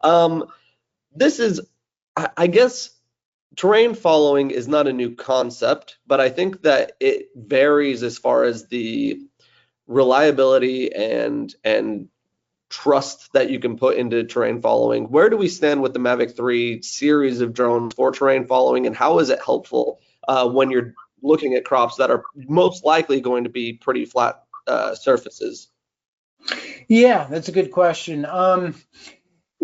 This is, I guess, terrain following is not a new concept, but I think that it varies as far as the reliability and trust that you can put into terrain following. Where do we stand with the Mavic 3 series of drones for terrain following, and how is it helpful when you're looking at crops that are most likely going to be pretty flat surfaces? Yeah, that's a good question.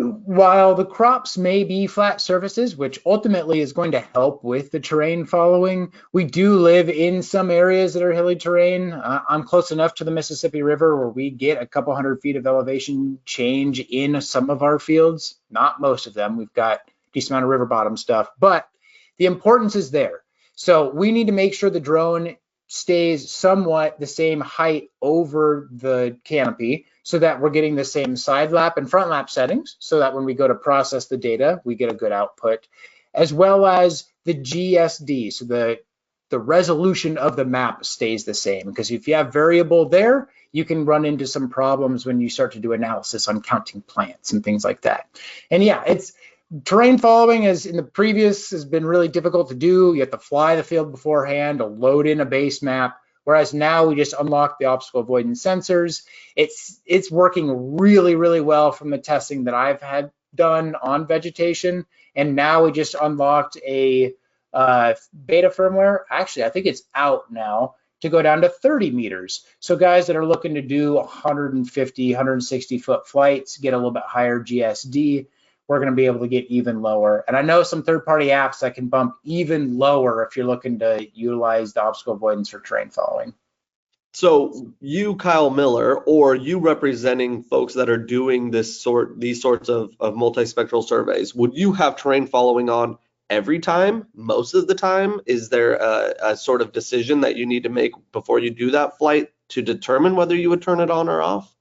While the crops may be flat surfaces, which ultimately is going to help with the terrain following, we do live in some areas that are hilly terrain. I'm close enough to the Mississippi River where we get a couple 100 feet of elevation change in some of our fields. Not most of them. We've got a decent amount of river bottom stuff, but the importance is there. So we need to make sure the drone stays somewhat the same height over the canopy so that we're getting the same side lap and front lap settings, so that when we go to process the data, we get a good output, as well as the GSD, so the resolution of the map stays the same. Because if you have variable there, you can run into some problems when you start to do analysis on counting plants and things like that. And yeah, it's terrain following, as in the previous, has been really difficult to do. You have to fly the field beforehand to load in a base map, whereas now we just unlock the obstacle avoidance sensors. It's working really, really well from the testing that I've had done on vegetation. And now we just unlocked a beta firmware. Actually, I think it's out now, to go down to 30 meters. So guys that are looking to do 150, 160 foot flights, get a little bit higher GSD, we're going to be able to get even lower. And I know some third-party apps that can bump even lower if you're looking to utilize the obstacle avoidance for terrain following. So you, Kyle Miller, or you representing folks that are doing these sorts of multispectral surveys, would you have terrain following on every time, most of the time? Is there a sort of decision that you need to make before you do that flight to determine whether you would turn it on or off?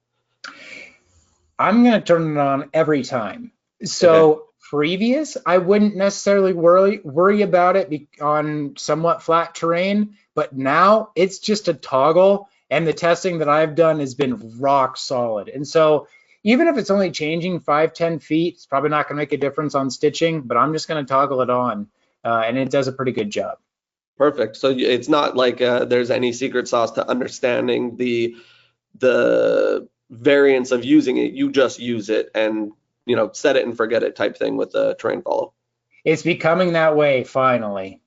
I'm going to turn it on every time. So okay. Previous, I wouldn't necessarily worry about it on somewhat flat terrain, but now it's just a toggle, and the testing that I've done has been rock solid. And so even if it's only changing 5-10 feet, it's probably not going to make a difference on stitching, but I'm just going to toggle it on, and it does a pretty good job. Perfect. So it's not like there's any secret sauce to understanding the variance of using it. You just use it and set it and forget it type thing with the terrain follow. It's becoming that way finally.